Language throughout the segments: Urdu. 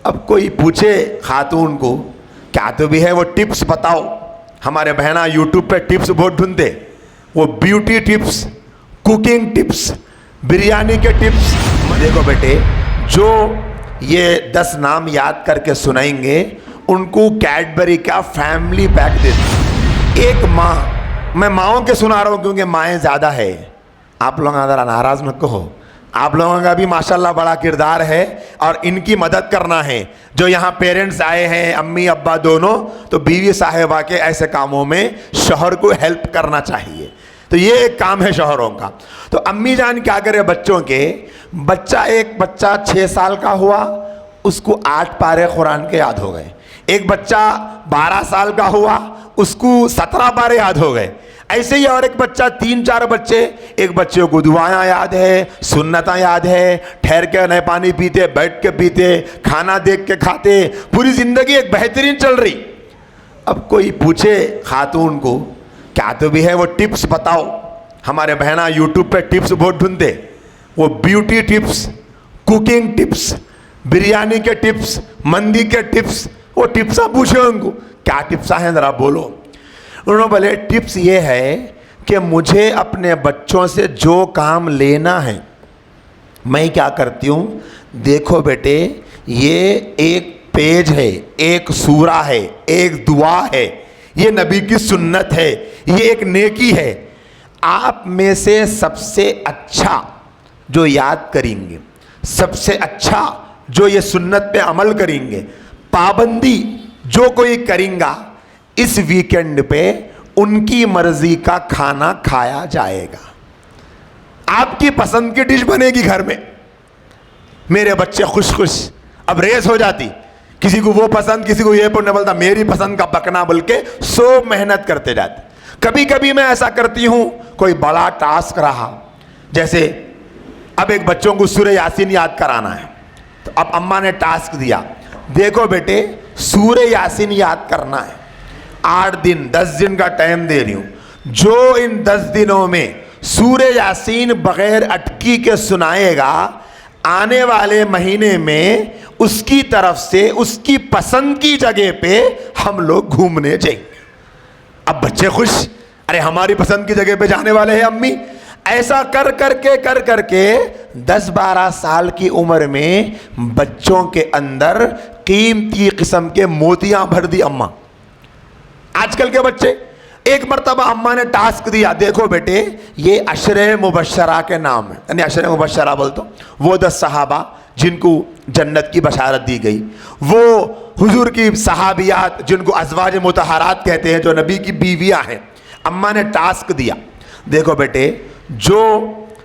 اب کوئی پوچھے خاتون کو کیا تو بھی ہے وہ ٹپس بتاؤ. ہمارے بہنا یوٹیوب پہ ٹپس بہت ڈھونڈتے, وہ beauty tips, cooking tips, biryani کے ٹپس. دیکھو بیٹے, جو یہ 10 نام یاد کر کے سنائیں گے ان کو کیڈبری کا فیملی پیک دے دیں. ایک ماں, میں ماؤں کے سنا رہا ہوں کیونکہ مائیں زیادہ ہے, آپ لوگ ذرا ناراض نہ کہو, آپ لوگوں کا بھی ماشاءاللہ بڑا کردار ہے اور ان کی مدد کرنا ہے. جو یہاں پیرنٹس آئے ہیں, امی ابا دونوں, تو بیوی صاحبہ کے ایسے کاموں میں شوہر کو ہیلپ کرنا چاہیے. تو یہ ایک کام ہے شوہروں کا. تو امی جان کیا کرے بچوں کے, ایک بچہ 6 سال کا ہوا, اس کو 8 پارے قرآن کے یاد ہو گئے. ایک بچہ 12 سال کا ہوا, اس کو 17 پارے یاد ہو گئے. ایسے ہی اور ایک بچہ, 3-4 بچے, ایک بچے کو دعائیں یاد ہے, سنتیں یاد ہے, ٹھہر کے نہیں پانی پیتے, بیٹھ کے پیتے, کھانا دیکھ کے کھاتے, پوری زندگی ایک بہترین چل رہی. اب کوئی پوچھے خاتون کو کیا تو بھی ہے وہ ٹپس بتاؤ. ہمارے بہنا یوٹیوب پہ ٹپس بہت ڈھونڈتے, وہ beauty tips, cooking tips, biryani کے ٹپس, مندی کے ٹپس. وہ ٹپس پوچھے ان کو کیا ٹپس ہیں ذرا بولو. انہوں نے بولے ٹپس یہ ہے کہ مجھے اپنے بچوں سے جو کام لینا ہے میں کیا کرتی ہوں. دیکھو بیٹے, یہ ایک پیج ہے, ایک سورہ ہے, ایک دعا ہے, یہ نبی کی سنت ہے, یہ ایک نیکی ہے. آپ میں سے سب سے اچھا جو یاد کریں گے, سب سے اچھا جو یہ سنت پہ عمل کریں گے, پابندی جو کوئی کریں گا, اس ویکنڈ پہ ان کی مرضی کا کھانا کھایا جائے گا. آپ کی پسند کی ڈش بنے گی گھر میں. میرے بچے خوش خوش, اب ریس ہو جاتی, کسی کو وہ پسند, کسی کو یہ پڑھنے بولتا میری پسند کا پکنا, بول کے سو محنت کرتے جاتے. کبھی کبھی میں ایسا کرتی ہوں, کوئی بڑا ٹاسک رہا, جیسے اب ایک بچوں کو سورہ یاسین یاد کرانا ہے, تو اب اماں نے ٹاسک دیا, دیکھو بیٹے سورہ یاسین یاد کرنا ہے, 8 دن 10 دن کا ٹائم دے رہی ہوں. جو ان 10 دنوں میں سورہ یاسین بغیر اٹکی کے سنائے گا, آنے والے مہینے میں اس کی طرف سے اس کی پسند کی جگہ پہ ہم لوگ گھومنے جائیں گے. اب بچے خوش, ارے ہماری پسند کی جگہ پہ جانے والے ہیں امی. ایسا کر کر کے 10-12 سال کی عمر میں بچوں کے اندر قیمتی قسم کے موتیاں بھر دی اماں. آج کل کے بچے, ایک مرتبہ اماں نے ٹاسک دیا, دیکھو بیٹے یہ عشرہ مبشرہ کے نام ہیں, یعنی عشرہ مبشرہ بولتا وہ 10 صحابہ جن کو جنت کی بشارت دی گئی, وہ حضور کی صحابیات جن کو ازواج مطہرات کہتے ہیں, جو نبی کی بیویاں ہیں. اماں نے ٹاسک دیا, دیکھو بیٹے جو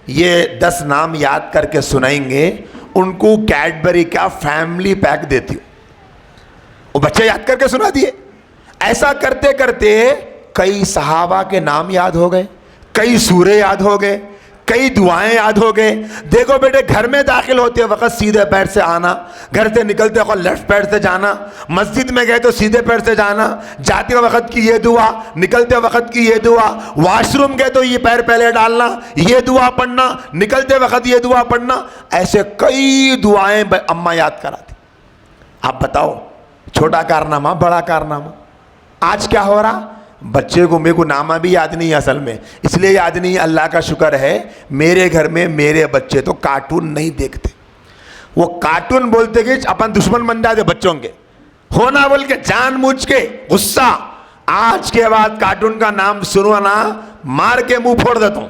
یہ 10 نام یاد کر کے سنائیں گے ان کو کیڈبری کا فیملی پیک دیتی ہوں. وہ بچے یاد کر کے سنا دیے. ایسا کرتے کرتے کئی صحابہ کے نام یاد ہو گئے, کئی سورے یاد ہو گئے, کئی دعائیں یاد ہو گئے. دیکھو بیٹے گھر میں داخل ہوتے وقت سیدھے پیر سے آنا, گھر سے نکلتے وقت لیفٹ پیر سے جانا, مسجد میں گئے تو سیدھے پیر سے جانا, جاتے وقت کی یہ دعا, نکلتے وقت کی یہ دعا, واش روم گئے تو یہ پیر پہلے ڈالنا, یہ دعا پڑھنا, نکلتے وقت یہ دعا پڑھنا. ایسے کئی دعائیں اماں یاد کراتی. آپ بتاؤ چھوٹا کارنامہ بڑا کارنامہ. آج کیا ہو رہا, بچے کو میرے کو نامہ بھی یاد نہیں ہے اصل میں, اس لیے یاد نہیں ہے, اللہ کا شکر ہے میرے گھر میں میرے بچے تو کارٹون نہیں دیکھتے. وہ کارٹون بولتے کہ اپن دشمن بن جاتے بچوں کے, ہونا بول کے جان بوجھ کے غصہ. آج کے بعد کارٹون کا نام سنو نا مار کے منہ پھوڑ دیتا ہوں,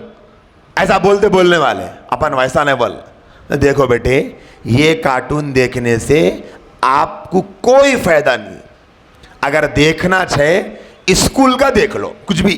ایسا بولنے والے. اپن ویسا نہیں بول. دیکھو بیٹے یہ کارٹون دیکھنے سے آپ کو کوئی فائدہ نہیں. اگر دیکھنا چاہے اسکول کا دیکھ لو, کچھ بھی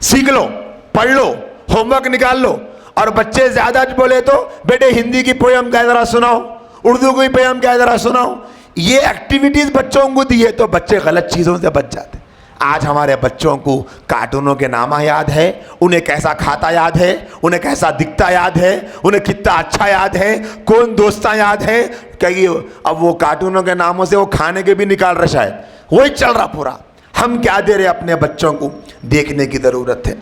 سیکھ لو, پڑھ لو, ہوم ورک نکال لو. اور بچے زیادہ بولے تو بیٹے ہندی کی پویم کا ذرا سناؤ, اردو کی پویم کا ذرا سناؤ. یہ ایکٹیویٹیز بچوں کو دیے تو بچے غلط چیزوں سے بچ جاتے. آج ہمارے بچوں کو کارٹونوں کے نامہ یاد ہے, انہیں کیسا کھاتا یاد ہے, انہیں کیسا دکھتا یاد ہے, انہیں کتنا اچھا یاد ہے, کون دوستاں یاد ہے. کہ اب وہ کارٹونوں کے ناموں سے وہ کھانے کے بھی نکال رہے, شاید وہی چل رہا پورا. ہم کیا دے رہے اپنے بچوں کو, دیکھنے کی ضرورت ہے.